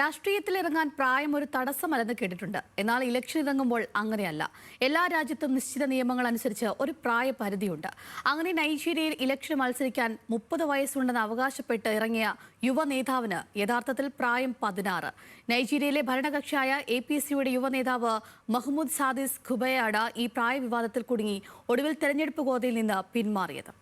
രാഷ്ട്രീയത്തിലിറങ്ങാൻ പ്രായം ഒരു തടസ്സമല്ലെന്ന് കേട്ടിട്ടുണ്ട്. എന്നാൽ ഇലക്ഷൻ ഇറങ്ങുമ്പോൾ അങ്ങനെയല്ല. എല്ലാ രാജ്യത്തും നിശ്ചിത നിയമങ്ങൾ അനുസരിച്ച് ഒരു പ്രായപരിധിയുണ്ട്. അങ്ങനെ നൈജീരിയയിൽ ഇലക്ഷൻ മത്സരിക്കാൻ 30 വയസ്സുണ്ടെന്ന് അവകാശപ്പെട്ട് ഇറങ്ങിയ യുവ നേതാവിന് യഥാർത്ഥത്തിൽ പ്രായം 16. നൈജീരിയയിലെ ഭരണകക്ഷിയായ APC-യുടെ യുവ നേതാവ് മഹ്മൂദ് സാദിസ് ഖുബയാണ് ഈ പ്രായവിവാദത്തിൽ കുടുങ്ങി ഒടുവിൽ തെരഞ്ഞെടുപ്പ് ഗോതയിൽ നിന്ന് പിന്മാറിയത്.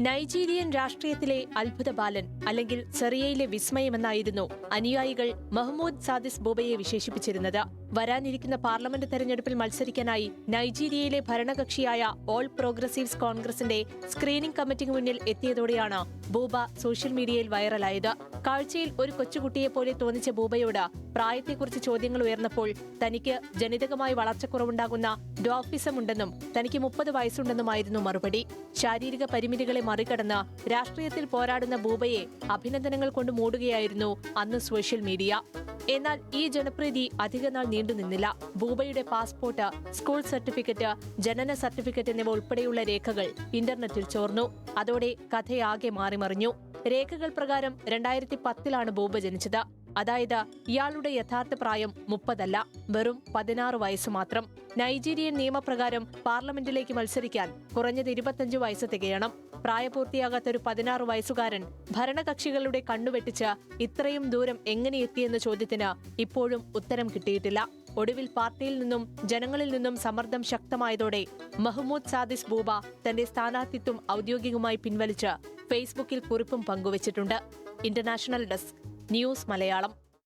നൈജീരിയൻ രാഷ്ട്രീയത്തിലെ അത്ഭുത ബാലൻ അല്ലെങ്കിൽ സെറിയയിലെ വിസ്മയമെന്നായിരുന്നു അനുയായികൾ മഹ്മൂദ് സാദിസ് ബോബയെ വിശേഷിപ്പിച്ചിരുന്നത്. വരാനിരിക്കുന്ന പാർലമെന്റ് തെരഞ്ഞെടുപ്പിൽ മത്സരിക്കാനായി നൈജീരിയയിലെ ഭരണകക്ഷിയായ ഓൾ പ്രോഗ്രസീവ്സ് കോൺഗ്രസിന്റെ സ്ക്രീനിംഗ് കമ്മിറ്റിക്ക് മുന്നിൽ എത്തിയതോടെയാണ് ബൂബ സോഷ്യൽ മീഡിയയിൽ വൈറലായത്. കാഴ്ചയിൽ ഒരു കൊച്ചുകുട്ടിയെപ്പോലെ തോന്നിച്ച ബൂബയോട് പ്രായത്തെക്കുറിച്ച് ചോദ്യങ്ങൾ ഉയർന്നപ്പോൾ തനിക്ക് ജനിതകമായി വളർച്ചക്കുറവുണ്ടാകുന്ന ഡ്വാർഫിസം ഉണ്ടെന്നും തനിക്ക് 30 വയസ്സുണ്ടെന്നുമായിരുന്നു മറുപടി. ശാരീരിക പരിമിതികളെ മറികടന്ന് രാഷ്ട്രീയത്തിൽ പോരാടുന്ന ബൂബയെ അഭിനന്ദനങ്ങൾ കൊണ്ട് മൂടുകയായിരുന്നു അന്ന് സോഷ്യൽ മീഡിയ. എന്നാൽ ഈ ജനപ്രീതി അധികനാൾ നീണ്ടുനിന്നില്ല. ബൂബയുടെ പാസ്പോർട്ട്, സ്കൂൾ സർട്ടിഫിക്കറ്റ്, ജനന സർട്ടിഫിക്കറ്റ് എന്നിവ ഉൾപ്പെടെയുള്ള രേഖകൾ ഇന്റർനെറ്റിൽ ചോർന്നു. അതോടെ കഥയാകെ മാറിമറിഞ്ഞു. രേഖകൾ പ്രകാരം 2010-ലാണ് ബൂബ ജനിച്ചത്. അതായത് ഇയാളുടെ യഥാർത്ഥ പ്രായം 30 അല്ല, വെറും 16 വയസ്സ് മാത്രം. നൈജീരിയൻ നിയമപ്രകാരം പാർലമെന്റിലേക്ക് മത്സരിക്കാൻ കുറഞ്ഞത് 25 വയസ്സ് തികയണം. പ്രായപൂർത്തിയാകാത്ത ഒരു 16 വയസ്സുകാരൻ ഭരണകക്ഷികളുടെ കണ്ണുവെട്ടിച്ച് ഇത്രയും ദൂരം എങ്ങനെ എത്തിയെന്ന ചോദ്യത്തിന് ഇപ്പോഴും ഉത്തരം കിട്ടിയിട്ടില്ല. ഒടുവിൽ പാർട്ടിയിൽ നിന്നും ജനങ്ങളിൽ നിന്നും സമ്മർദ്ദം ശക്തമായതോടെ മഹ്മൂദ് സാദിസ് ബൂബ തന്റെ സ്ഥാനാർത്ഥിത്വം ഔദ്യോഗികമായി പിൻവലിച്ച് ഫേസ്ബുക്കിൽ കുറിപ്പും പങ്കുവച്ചിട്ടുണ്ട്. International desk, news Malayalam.